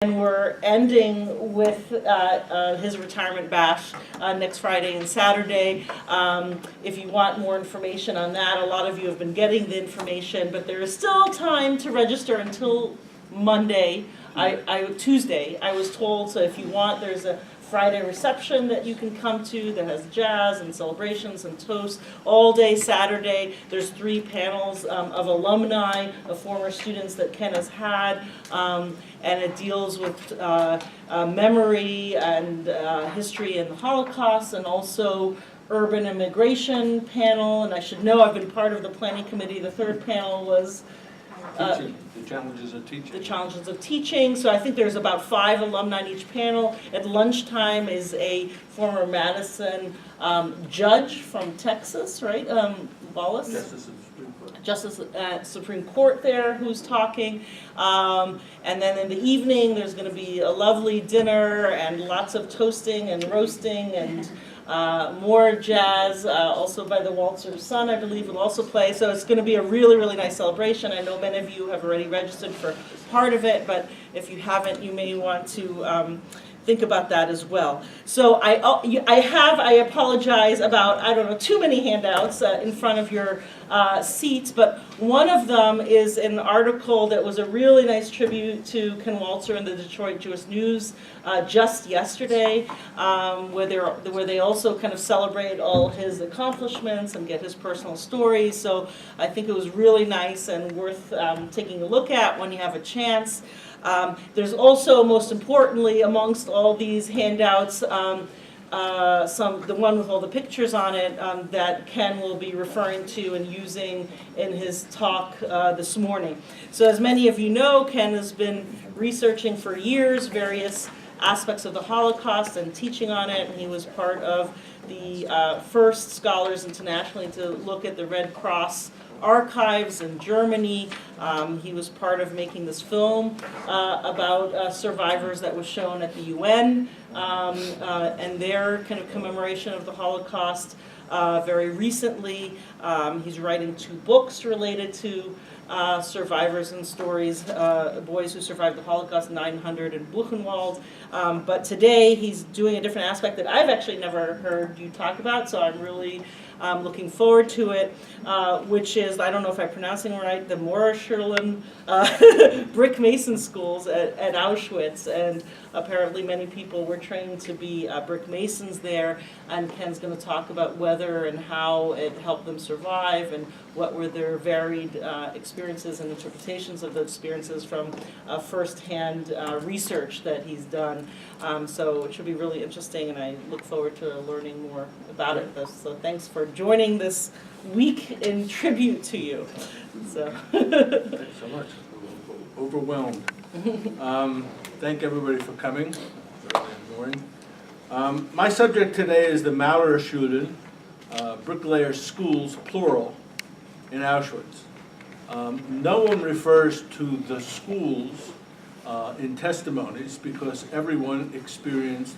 And we're ending with his retirement bash next Friday and Saturday. If you want more information on that, a lot of you have been getting the information, but there is still time to register until Monday, Tuesday, I was told. So if you want, there's a Friday reception that you can come to that has jazz and celebrations and toast all day Saturday. There's 3 panels of alumni, of former students that Ken has had, and it deals with memory and history and the Holocaust, and also urban immigration panel. And I should know, I've been part of the planning committee. The 3rd panel was the challenges of teaching. The challenges of teaching. So I think there's about 5 alumni in each panel. At lunchtime is a former Madison judge from Texas, right? Wallace? Justice of the Supreme Court. Justice at Supreme Court there who's talking. And then in the evening there's going to be a lovely dinner and lots of toasting and roasting and more jazz, also by the Waltzer son, I believe, will also play. So it's going to be a really, really nice celebration. I know many of you have already registered for part of it, but if you haven't, you may want to think about that as well. So I apologize about, I don't know, too many handouts in front of your seats, but one of them is an article that was a really nice tribute to Ken Waltzer in the Detroit Jewish News just yesterday, where they also kind of celebrate all his accomplishments and get his personal stories. So I think it was really nice and worth taking a look at when you have a chance. There's also, most importantly, amongst all these handouts, the one with all the pictures on it that Ken will be referring to and using in his talk this morning. So as many of you know, Ken has been researching for years various aspects of the Holocaust and teaching on it, and he was part of the first scholars internationally to look at the Red Cross archives in Germany. He was part of making this film about survivors that was shown at the UN and their kind of commemoration of the Holocaust. Very recently, he's writing 2 books related to survivors and stories, boys who survived the Holocaust, 900 and Buchenwald. But today he's doing a different aspect that I've actually never heard you talk about, so I'm really looking forward to it, which is, I don't know if I'm pronouncing it right, the Mauererschule brick mason schools at Auschwitz. And apparently many people were trained to be brick masons there, and Ken's going to talk about whether and how it helped them survive and what were their varied experiences and interpretations of the experiences from first-hand research that he's done. So it should be really interesting, and I look forward to learning more about it. So thanks for joining this week in tribute to you. So. Thanks so much. Overwhelmed. Thank everybody for coming early in the morning. My subject today is the Mauererschule, bricklayer schools, plural, in Auschwitz. No one refers to the schools in testimonies because everyone experienced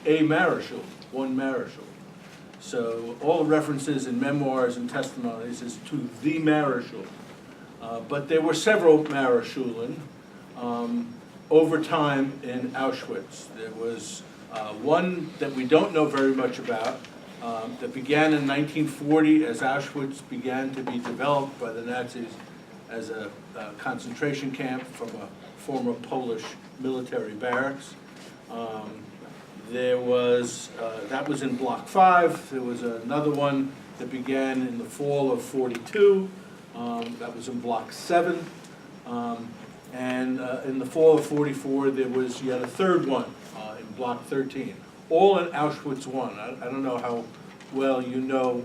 a Mauererschule, one Mauererschule. So all the references in memoirs and testimonies is to the Mauererschule. But there were several Mauererschulen over time in Auschwitz. There was one that we don't know very much about that began in 1940 as Auschwitz began to be developed by the Nazis as a concentration camp from a former Polish military barracks. There was, that was in Block 5. There was another one that began in the fall of 42. That was in Block 7. And in the fall of 44, there was yet a 3rd one in Block 13. All in Auschwitz I. I don't know how well you know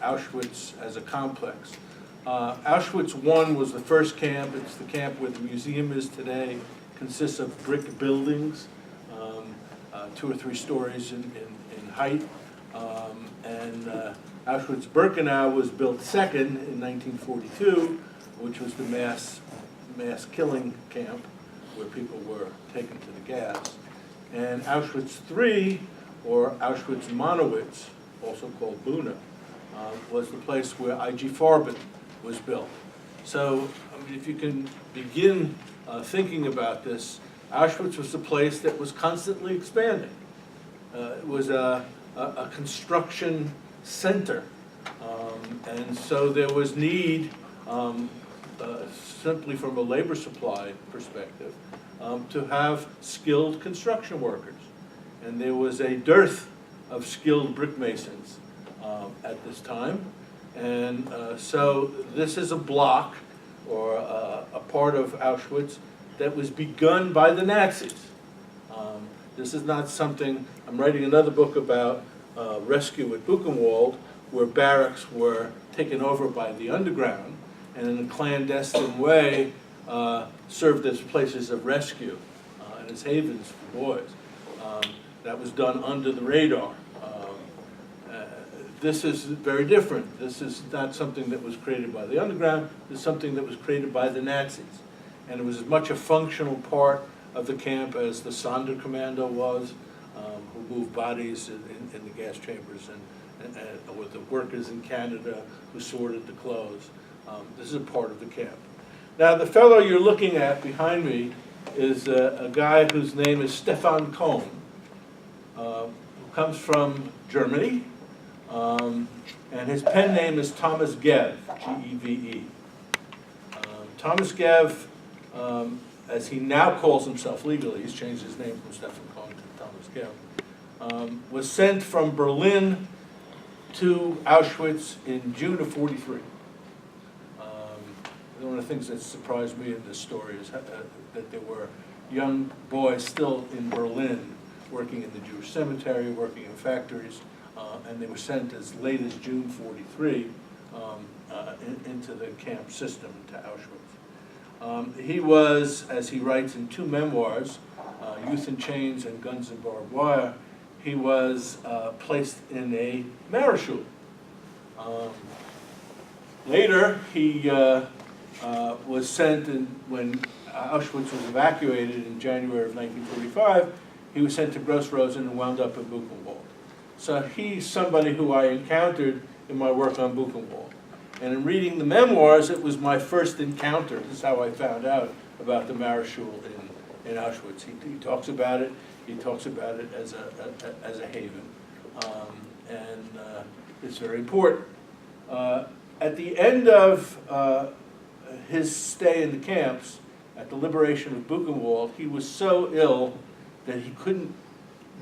Auschwitz as a complex. Auschwitz I was the first camp. It's the camp where the museum is today. Consists of brick buildings, 2 or 3 stories in height. And Auschwitz-Birkenau was built second in 1942, which was the mass killing camp where people were taken to the gas. And Auschwitz III, or Auschwitz-Monowitz, also called Buna, was the place where I.G. Farben was built. So if you can begin thinking about this, Auschwitz was a place that was constantly expanding. It was a construction center, and so there was need, simply from a labor supply perspective, to have skilled construction workers. And there was a dearth of skilled brick masons at this time. And so this is a block, or a part of Auschwitz, that was begun by the Nazis. This is not something, I'm writing another book about rescue at Buchenwald, where barracks were taken over by the underground, and in a clandestine way served as places of rescue and as havens for boys. That was done under the radar. This is very different. This is not something that was created by the underground. This is something that was created by the Nazis. And it was as much a functional part of the camp as the Sonderkommando was, who moved bodies in the gas chambers, and with the workers in Canada who sorted the clothes. This is a part of the camp. Now, the fellow you're looking at behind me is a guy whose name is Stefan Kohn, who comes from Germany, and his pen name is Thomas Gev, G-E-V-E. Thomas Gev, as he now calls himself legally, he's changed his name from Stefan Kohn to Thomas Gev, was sent from Berlin to Auschwitz in June of '43. One of the things that surprised me in this story is that there were young boys still in Berlin working in the Jewish cemetery, working in factories, and they were sent as late as June '43 into the camp system, to Auschwitz. He was, as he writes in two memoirs, Youth in Chains and Guns and Barbed Wire, he was placed in a Mauererschule. Later, he was sent, when Auschwitz was evacuated in January of 1945, he was sent to Gross-Rosen and wound up in Buchenwald. So he's somebody who I encountered in my work on Buchenwald. And in reading the memoirs, it was my first encounter. This is how I found out about the Mauererschule in Auschwitz. He talks about it. He talks about it as a haven, and it's very important. At the end of his stay in the camps, at the liberation of Buchenwald, he was so ill that he couldn't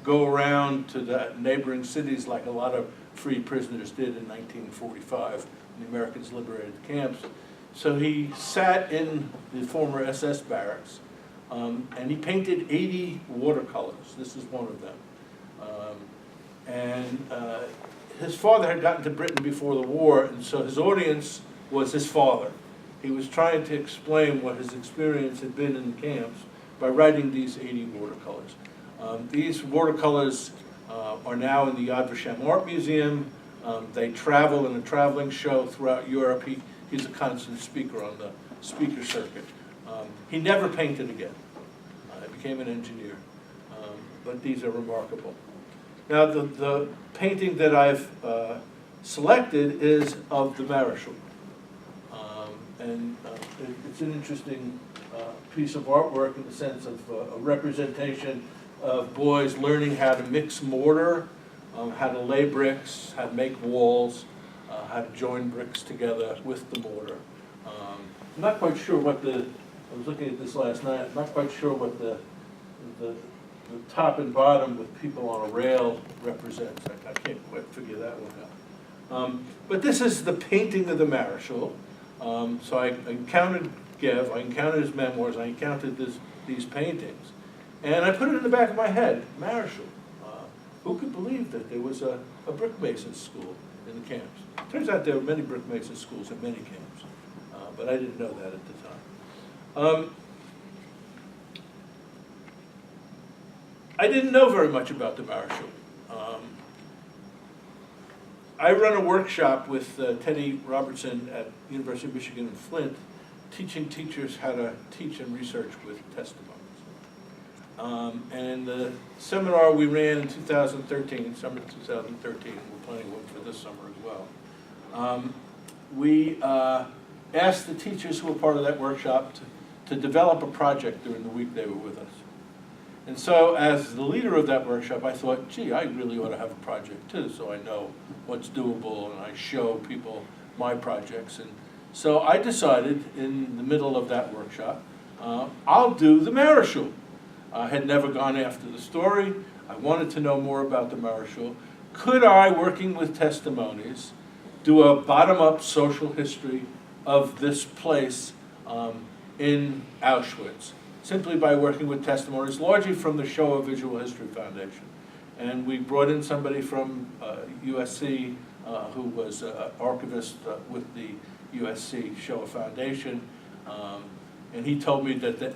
go around to the neighboring cities like a lot of free prisoners did in 1945 when the Americans liberated the camps. So he sat in the former SS barracks, and he painted 80 watercolors. This is one of them. His father had gotten to Britain before the war, and so his audience was his father. He was trying to explain what his experience had been in the camps by writing these 80 watercolors. These watercolors are now in the Yad Vashem Art Museum. They travel in a traveling show throughout Europe. He's a constant speaker on the speaker circuit. He never painted again. He became an engineer. But these are remarkable. Now, the painting that I've selected is of the Mauererschule. It's an interesting piece of artwork in the sense of a representation of boys learning how to mix mortar, how to lay bricks, how to make walls, how to join bricks together with the mortar. I'm not quite sure what I was looking at this last night, I'm not quite sure what the top and bottom with people on a rail represents. I can't quite figure that one out. But this is the painting of the Mauererschule. So I encountered Gev, I encountered his memoirs, I encountered these paintings. And I put it in the back of my head, Mauererschule. Who could believe that there was a brick mason school in the camps? Turns out there were many brick mason schools in many camps, but I didn't know that at the time. I didn't know very much about the Mauererschule. I run a workshop with Teddy Robertson at University of Michigan in Flint, teaching teachers how to teach and research with testimonies. And the seminar we ran in 2013, summer 2013, we're planning one for this summer as well. We asked the teachers who were part of that workshop to develop a project during the week they were with us. And so as the leader of that workshop, I thought, gee, I really ought to have a project too, so I know what's doable and I show people my projects. And so I decided in the middle of that workshop, I'll do the Mauererschule. I had never gone after the story. I wanted to know more about the Mauererschule. Could I, working with testimonies, do a bottom-up social history of this place in Auschwitz, simply by working with testimonies, largely from the Shoah Visual History Foundation. And we brought in somebody from USC who was an archivist with the USC Shoah Foundation, and he told me that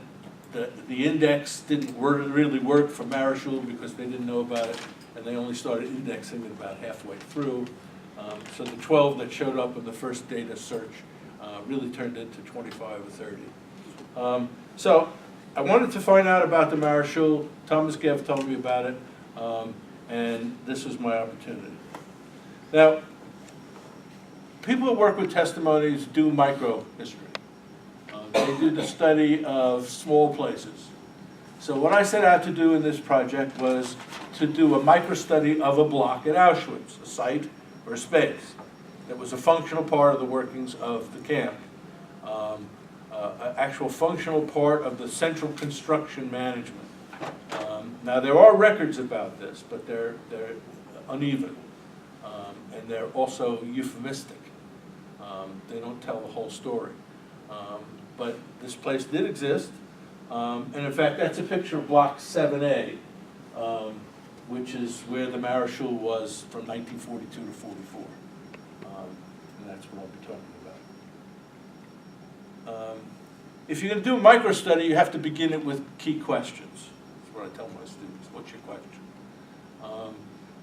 the index didn't really work for Mauererschule because they didn't know about it, and they only started indexing it about halfway through. So the 12 that showed up in the first data search really turned into 25 or 30. So I wanted to find out about the Mauererschule. Thomas Gev told me about it, and this was my opportunity. Now, people who work with testimonies do micro-history. They do the study of small places. So what I set out to do in this project was to do a micro-study of a block at Auschwitz, a site or a space that was a functional part of the workings of the camp, an actual functional part of the central construction management. Now there are records about this, but they're uneven, and they're also euphemistic. They don't tell the whole story. But this place did exist, and in fact that's a picture of Block 7A, which is where the Mauererschule was from 1942 to 44. And that's what I'll be talking about. If you're going to do a micro-study, you have to begin it with key questions. That's what I tell my students. What's your question?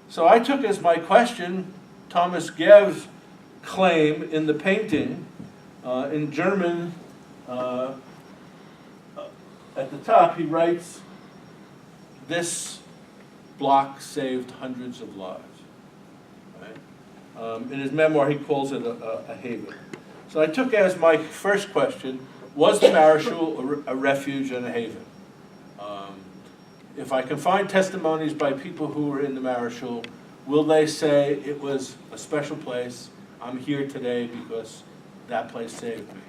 So I took as my question Thomas Gev's claim in the painting in German. At the top, he writes, "This block saved hundreds of lives." Right? In his memoir, he calls it a haven. So I took as my first question, was the Mauererschule a refuge and a haven? If I can find testimonies by people who were in the Mauererschule, will they say it was a special place? I'm here today because that place saved me.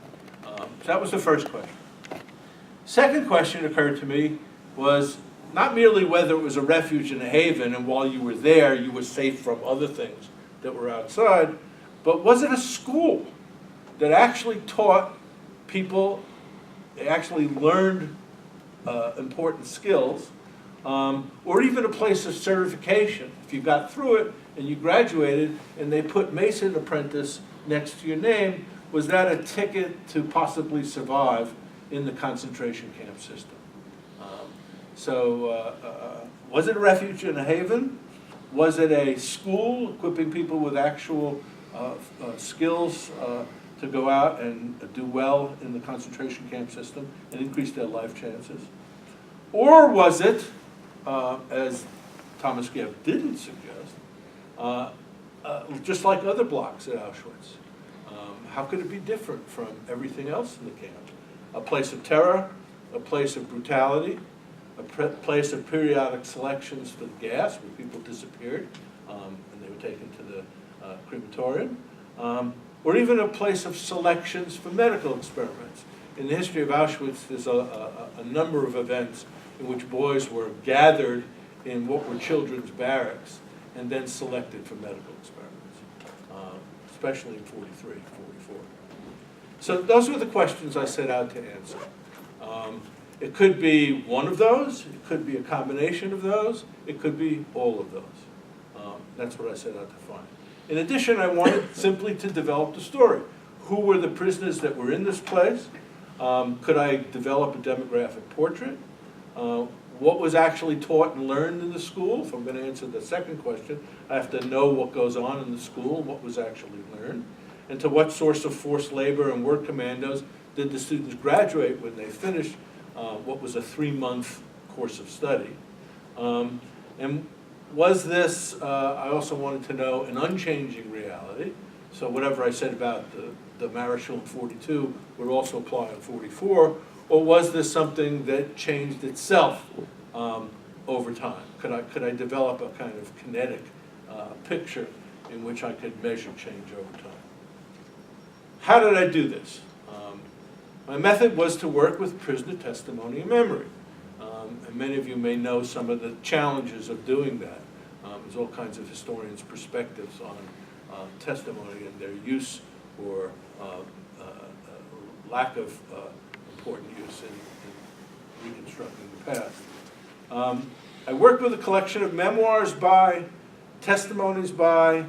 So that was the first question. Second question occurred to me was not merely whether it was a refuge and a haven, and while you were there, you were safe from other things that were outside, but was it a school that actually taught people, actually learned important skills, or even a place of certification? If you got through it and you graduated and they put Mason Apprentice next to your name, was that a ticket to possibly survive in the concentration camp system? Was it a refuge and a haven? Was it a school equipping people with actual skills to go out and do well in the concentration camp system and increase their life chances? Or was it, as Thomas Gev didn't suggest, just like other blocks at Auschwitz? How could it be different from everything else in the camp? A place of terror, a place of brutality, a place of periodic selections for the gas where people disappeared and they were taken to the crematorium, or even a place of selections for medical experiments. In the history of Auschwitz, there's a number of events in which boys were gathered in what were children's barracks and then selected for medical experiments, especially in 43, 44. So those were the questions I set out to answer. It could be one of those, it could be a combination of those, it could be all of those. That's what I set out to find. In addition, I wanted simply to develop the story. Who were the prisoners that were in this place? Could I develop a demographic portrait? What was actually taught and learned in the school? If I'm going to answer the second question, I have to know what goes on in the school, what was actually learned, and to what source of forced labor and work commandos did the students graduate when they finished what was a 3-month course of study. And was this, I also wanted to know, an unchanging reality? So whatever I said about the Mauererschule in 42 would also apply in 44, or was this something that changed itself over time? Could I develop a kind of kinetic picture in which I could measure change over time? How did I do this? My method was to work with prisoner testimony and memory. And many of you may know some of the challenges of doing that. There's all kinds of historians' perspectives on testimony and their use or lack of important use in reconstructing the past. I worked with a collection of memoirs by, testimonies by,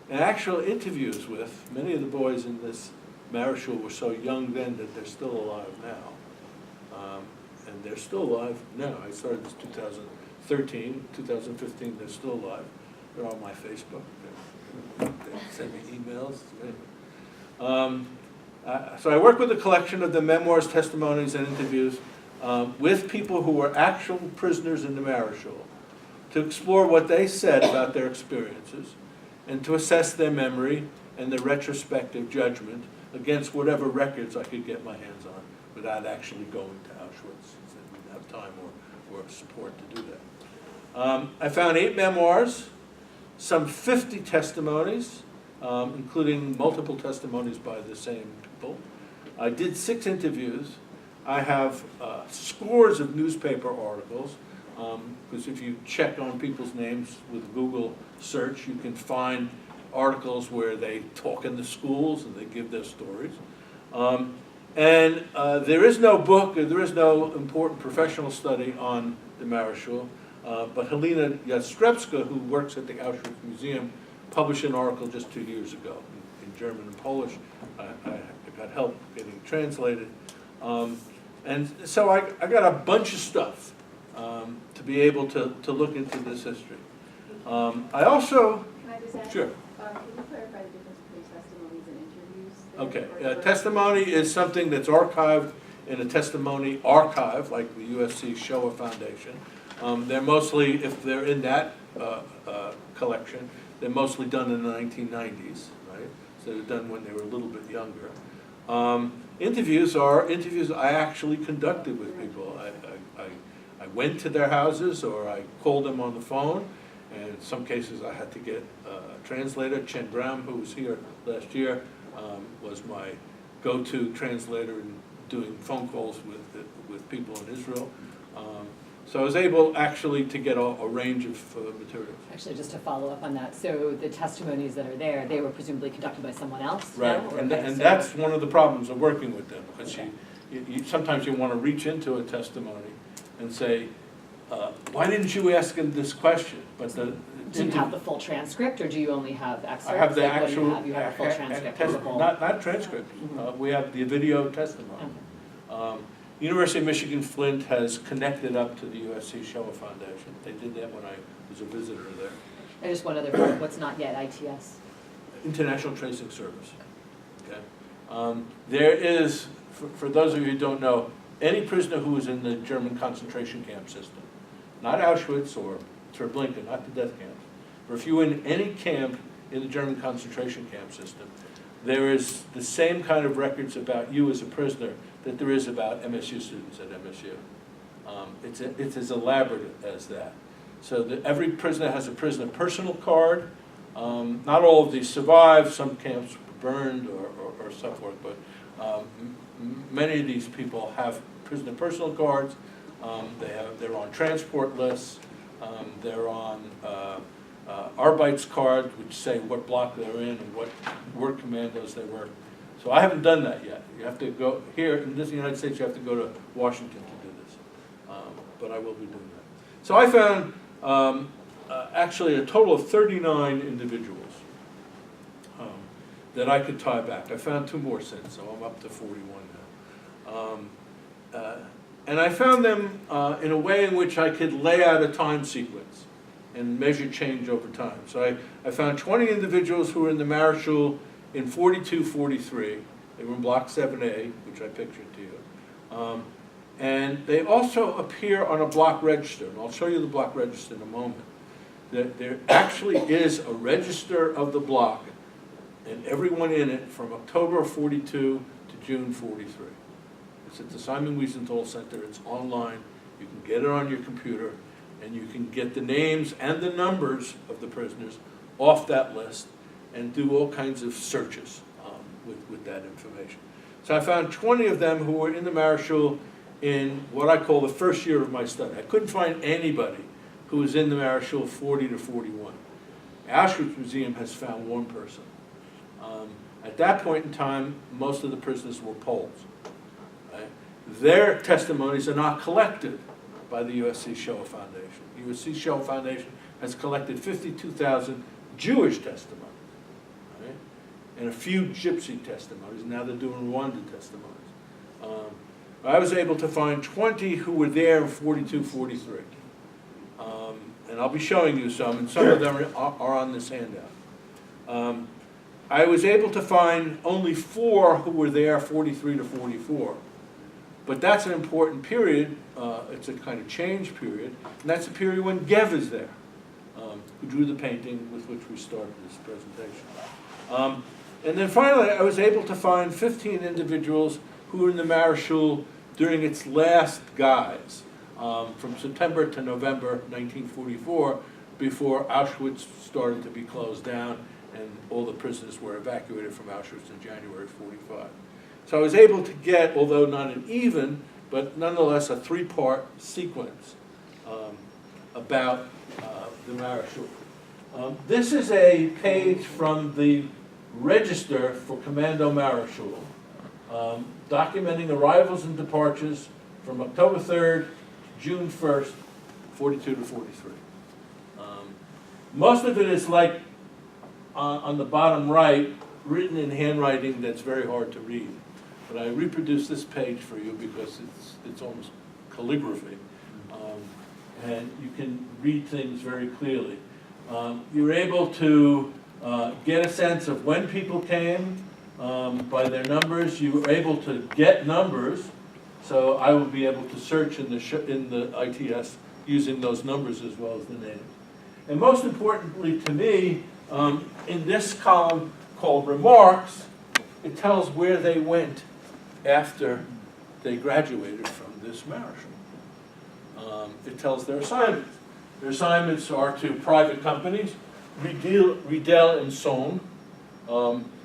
and actual interviews with. Many of the boys in this Mauererschule were so young then that they're still alive now. And they're still alive now. I started this 2013, 2015, they're still alive. They're on my Facebook. They send me emails. So I work with a collection of the memoirs, testimonies, and interviews with people who were actual prisoners in the Mauererschule to explore what they said about their experiences and to assess their memory and their retrospective judgment against whatever records I could get my hands on without actually going to Auschwitz. I didn't have time or support to do that. I found 8 memoirs, some 50 testimonies, including multiple testimonies by the same people. I did 6 interviews. I have scores of newspaper articles, because if you check on people's names with Google search, you can find articles where they talk in the schools and they give their stories. There is no book, or there is no important professional study on the Mauererschule, but Helena Jastrzebska, who works at the Auschwitz Museum, published an article just 2 years ago in German and Polish. I got help getting translated. And so I got a bunch of stuff to be able to look into this history. I also... Can I just ask? Sure. Can you clarify the difference between testimonies and interviews? Okay, testimony is something that's archived in a testimony archive, like the USC Shoah Foundation. They're mostly, if they're in that collection, they're mostly done in the 1990s, right? So they're done when they were a little bit younger. Interviews are interviews I actually conducted with people. I went to their houses, or I called them on the phone, and in some cases I had to get a translator. Chen Brown, who was here last year, was my go-to translator in doing phone calls with people in Israel. So I was able actually to get a range of materials. Actually, just to follow up on that, so the testimonies that are there, they were presumably conducted by someone else? Right, No? and Okay, so- that's one of the problems of working with them, because sometimes you want to reach into a testimony and say, why didn't you ask him this question? But Do you have the full transcript, or do you only have excerpts? I have the Like, what do actual... you have? You have a full transcript of the whole? Not transcript. We have the video testimony. Okay. University of Michigan Flint has connected up to the USC Shoah Foundation. They did that when I was a visitor there. And just one other part, what's not yet ITS? International Tracing Service. Okay. There is, for those of you who don't know, any prisoner who was in the German concentration camp system, not Auschwitz or Treblinka, not the death camps, but if you were in any camp in the German concentration camp system, there is the same kind of records about you as a prisoner that there is about MSU students at MSU. It's as elaborate as that. So that every prisoner has a prisoner personal card. Not all of these survive. Some camps were burned or so forth, but many of these people have prisoner personal cards. They're on transport lists. They're on Arbeitscard, which say what block they're in and what work commandos they work. So I haven't done that yet. You have to go here in the United States. You have to go to Washington to do this, but I will be doing that. So I found actually a total of 39 individuals that I could tie back. I found 2 more since, so I'm up to 41 now. And I found them in a way in which I could lay out a time sequence and measure change over time. So I found 20 individuals who were in the Mauererschule in 42, 43. They were in Block 7A, which I pictured to you. And they also appear on a block register, and I'll show you the block register in a moment. There actually is a register of the block, and everyone in it from October of 42 to June 43. It's at the Simon Wiesenthal Center. It's online. You can get it on your computer. And you can get the names and the numbers of the prisoners off that list and do all kinds of searches with that information. So I found 20 of them who were in the Mauererschule in what I call the first year of my study. I couldn't find anybody who was in the Mauererschule 40 to 41. Auschwitz Museum has found one person. At that point in time, most of the prisoners were Poles. Right? Their testimonies are not collected by the USC Shoah Foundation. The USC Shoah Foundation has collected 52,000 Jewish testimonies, right? And a few Gypsy testimonies. Now they're doing Rwanda testimonies. I was able to find 20 who were there in 42, 43. And I'll be showing you some, and some of them are on this handout. I was able to find only 4 who were there 43 to 44. But that's an important period. It's a kind of change period. And that's the period when Gev is there, who drew the painting with which we started this presentation. And then finally, I was able to find 15 individuals who were in the Mauererschule during its last guise, from September to November 1944, before Auschwitz started to be closed down and all the prisoners were evacuated from Auschwitz in January 45. So I was able to get, although not an even, but nonetheless a 3-part sequence about the Mauererschule. This is a page from the register for Commando Mauererschule, documenting arrivals and departures from October 3rd, June 1st, 42 to 43. Most of it is like on the bottom right, written in handwriting that's very hard to read. But I reproduced this page for you because it's almost calligraphy. And you can read things very clearly. You're able to get a sense of when people came by their numbers. You were able to get numbers, so I will be able to search in the ITS using those numbers as well as the names. And most importantly to me, in this column called Remarks, it tells where they went after they graduated from this Mauererschule. It tells their assignments. Their assignments are to private companies. Riedel and Sohn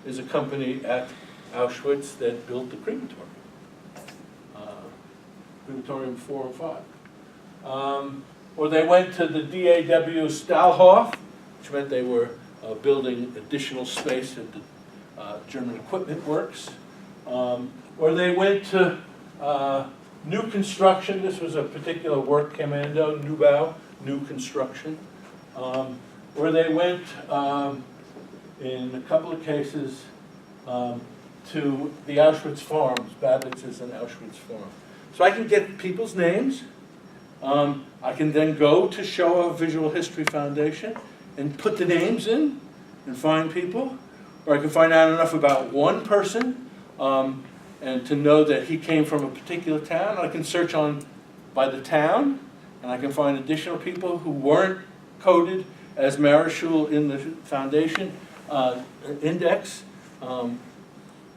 is a company at Auschwitz that built the crematorium. Crematorium 405. Or they went to the DAW Stahlhof, which meant they were building additional space at the German Equipment Works. Or they went to new construction. This was a particular work commando, Neubau, new construction. Or they went, in a couple of cases, to the Auschwitz farms, Babitz's and Auschwitz farm. So I can get people's names. I can then go to Shoah Visual History Foundation and put the names in and find people. Or I can find out enough about one person and to know that he came from a particular town. I can search by the town, and I can find additional people who weren't coded as Mauererschule in the foundation index.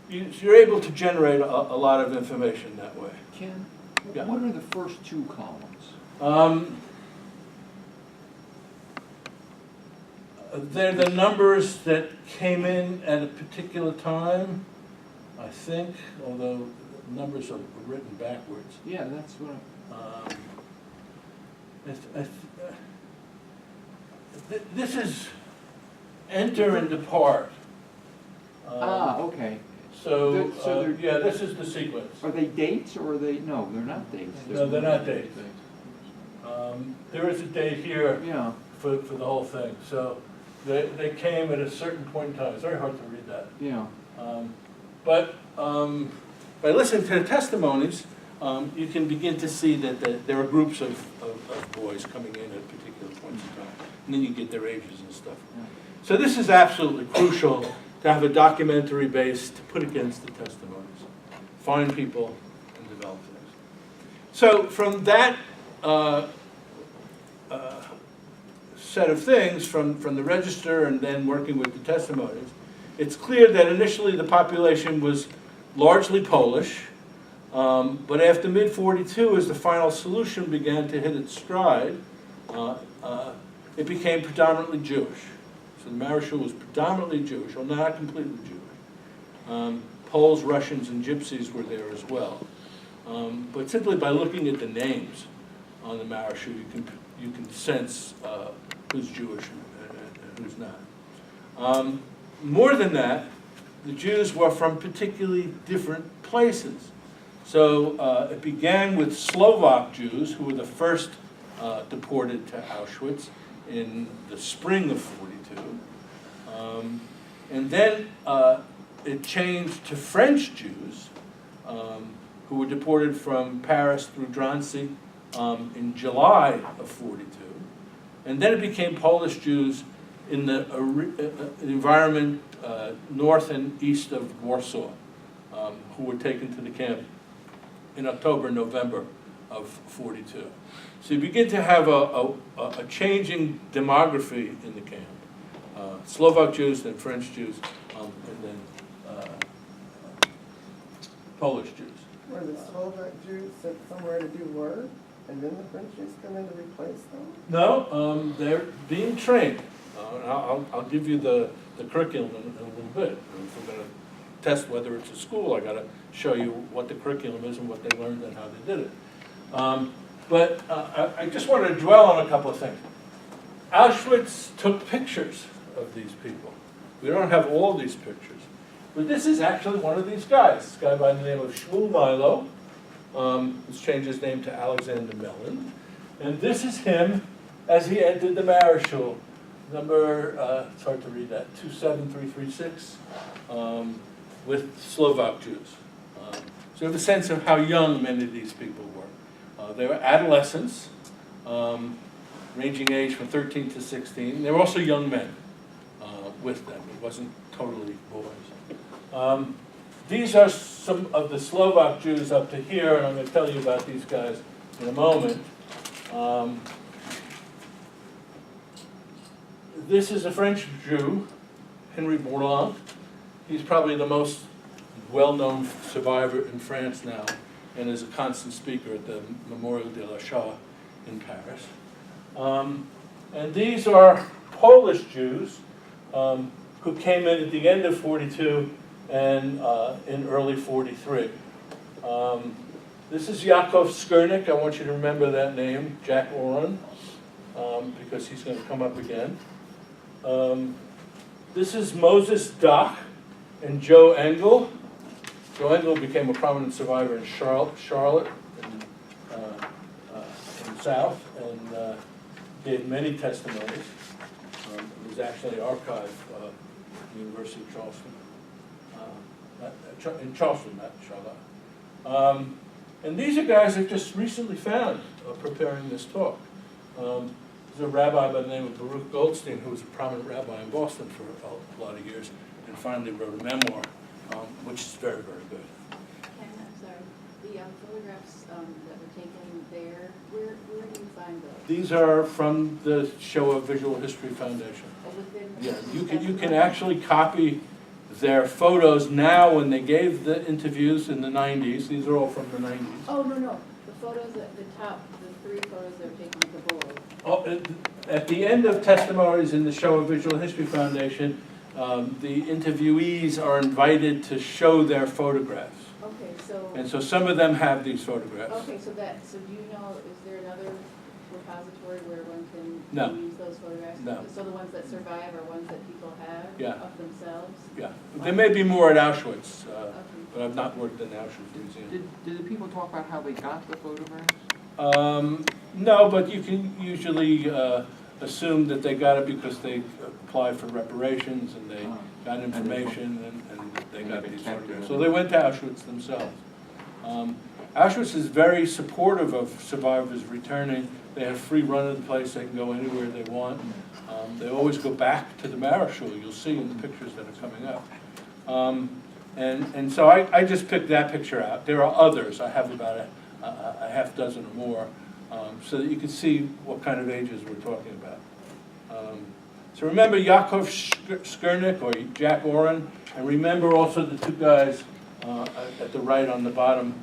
You're able to generate a lot of information that way. Ken, Yeah. what are the first 2 columns? They're the numbers that came in at a particular time, I think, although the numbers are written backwards. Yeah, that's what This is enter and depart. okay. So, So they're- yeah, this is the sequence. Are they dates or are they, no, they're not dates. No, they're not dates. There is a date here Yeah, for the whole thing. So they came at a certain point in time. It's very hard to read that. yeah. But by listening to the testimonies, you can begin to see that there are groups of boys coming in at particular points in time. And then you get their ages and stuff. Yeah. So this is absolutely crucial to have a documentary base to put against the testimonies. Find people and develop things. So from that set of things, from the register and then working with the testimonies, it's clear that initially the population was largely Polish, but after mid-42, as the final solution began to hit its stride, it became predominantly Jewish. So the Mauererschule was predominantly Jewish, or not completely Jewish. Poles, Russians, and Gypsies were there as well. But simply by looking at the names on the Mauererschule, you can sense who's Jewish and who's not. More than that, the Jews were from particularly different places. So it began with Slovak Jews, who were the first deported to Auschwitz in the spring of '42. And then it changed to French Jews, who were deported from Paris through Drancy in July of '42. And then it became Polish Jews in the environment north and east of Warsaw, who were taken to the camp in October, November of '42. So you begin to have a changing demography in the camp. Slovak Jews, then French Jews, and then Polish Jews. Were the Slovak Jews sent somewhere to do work, and then the French Jews come in to replace them? No, they're being trained. I'll give you the curriculum in a little bit. If we're going to test whether it's a school, I got to show you what the curriculum is and what they learned and how they did it. But I just wanted to dwell on a couple of things. Auschwitz took pictures of these people. We don't have all these pictures. But this is actually one of these guys, this guy by the name of Shmuel Milo, who's changed his name to Alexander Mellon. And this is him as he entered the Mauererschule, number, it's hard to read that, 27336, with Slovak Jews. So you have a sense of how young many of these people were. They were adolescents, ranging age from 13 to 16. They were also young men with them. It wasn't totally boys. These are some of the Slovak Jews up to here, and I'm going to tell you about these guys in a moment. This is a French Jew, Henry Blanc. He's probably the most well-known survivor in France now, and is a constant speaker at the Memorial de la Shoah in Paris. And these are Polish Jews who came in at the end of '42 and in early '43. This is Yakov Skurnik. I want you to remember that name, Jack Oren, because he's going to come up again. This is Moses Dach and Joe Engel. Joe Engel became a prominent survivor in Charlotte in the South, and gave many testimonies. It was actually archived at the University of Charleston. In Charleston, not Charlotte. And these are guys I've just recently found preparing this talk. There's a rabbi by the name of Baruch Goldstein, who was a prominent rabbi in Boston for a lot of years, and finally wrote a memoir, which is very, very good. And I'm sorry, the photographs that were taken there, where do you find those? These are from the Shoah Visual History Foundation. Oh, within the Yeah, you can actually copy their photos now when they gave the interviews in the 90s. These are all from the 90s. Oh, no, the photos at the top, the three photos that were taken with the board. Oh, at the end of testimonies in the Shoah Visual History Foundation, the interviewees are invited to show their photographs. Okay, so. And so some of them have these photographs. Okay, so do you know, is there another repository where one can No. use those photographs? No. So the ones that survive are ones that people have Yeah. of themselves? Yeah, there may be more at Auschwitz, Okay. but I've not worked in the Auschwitz Museum. Did the people talk about how they got the photographs? No, but you can usually assume that they got it because they applied for reparations and they got information and they got these photographs. So they went to Auschwitz themselves. Auschwitz is very supportive of survivors returning. They have free run of the place. They can go anywhere they want. They always go back to the Mauererschule. You'll see in the pictures that are coming up. And so I just picked that picture out. There are others. I have about a half dozen or more, so that you can see what kind of ages we're talking about. So remember Yakov Skurnik or Jack Oren, and remember also the two guys at the right on the bottom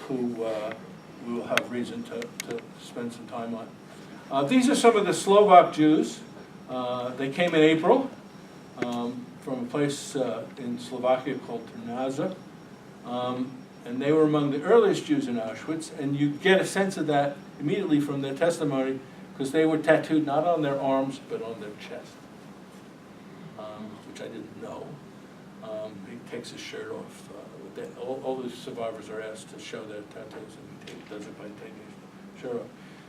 who we will have reason to spend some time These are some of the Slovak Jews. They came in April from a place in Slovakia called Trnava. And they were among the earliest Jews in Auschwitz, and you get a sense of that immediately from their testimony, because they were tattooed not on their arms, but on their chest, which I didn't know. He takes his shirt off. All the survivors are asked to show their tattoos, and he does it by taking his shirt off.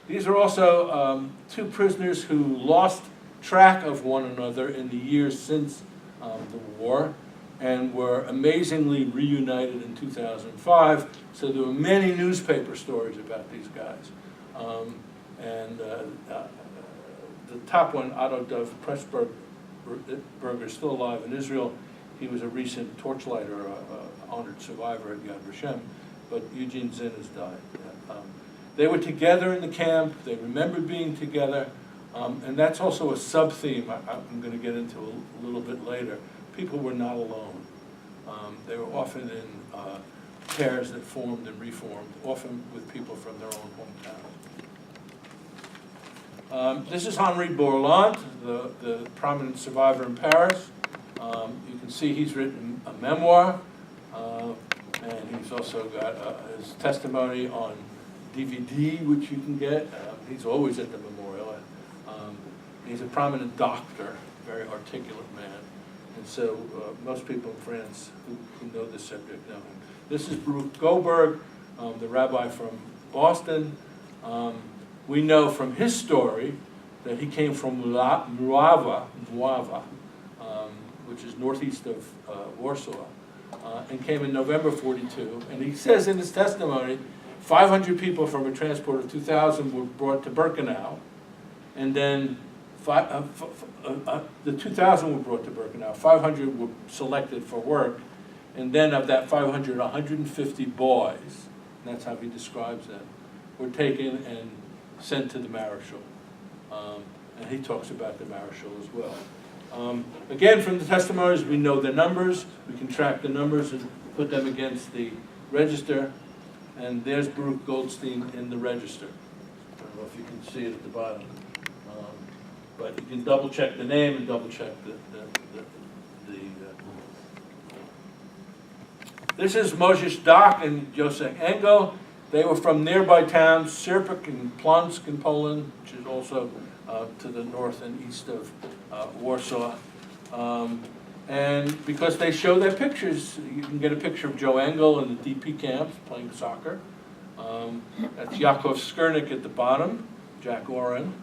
These are also two prisoners who lost track of one another in the years since the war, and were amazingly reunited in 2005. So there were many newspaper stories about these guys. The top one, Otto Dov Pressburger, is still alive in Israel. He was a recent torchlighter, honored survivor at Yad Vashem, but Eugene Zinn has died. They were together in the camp. They remembered being together. And that's also a sub-theme I'm going to get into a little bit later. People were not alone. They were often in pairs that formed and reformed, often with people from their own hometown. This is Henri Bourland, the prominent survivor in Paris. You can see he's written a memoir, and he's also got his testimony on DVD, which you can get. He's always at the memorial. He's a prominent doctor, very articulate man. And so most people in France who know this subject know him. This is Baruch Goldberg, the rabbi from Boston. We know from his story that he came from Mława, which is northeast of Warsaw, and came in November 42. And he says in his testimony, 500 people from a transport of 2,000 were brought to Birkenau, and then the 2,000 were brought to Birkenau, 500 were selected for work, and then of that 500, 150 boys, and that's how he describes them, were taken and sent to the Marshal. And he talks about the Marshal as well. Again, from the testimonies, we know the numbers. We can track the numbers and put them against the register. And there's Baruch Goldstein in the register. I don't know if you can see it at the bottom. But you can double check the name and double check This is Moshe Dak and Josef Engel. They were from nearby towns, Sierpik and Plonsk in Poland, which is also to the north and east of Warsaw. And because they show their pictures, you can get a picture of Joe Engel in the DP camps playing soccer. That's Yakov Skurnik at the bottom, Jack Oren.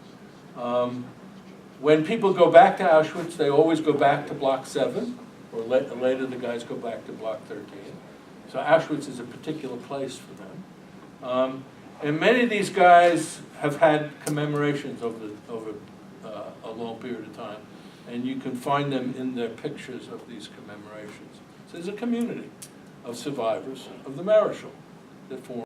When people go back to Auschwitz, they always go back to Block 7, or later the guys go back to Block 13. So Auschwitz is a particular place for them. And many of these guys have had commemorations over a long period of time. And you can find them in their pictures of these commemorations. So there's a community of survivors of the Marshal that form.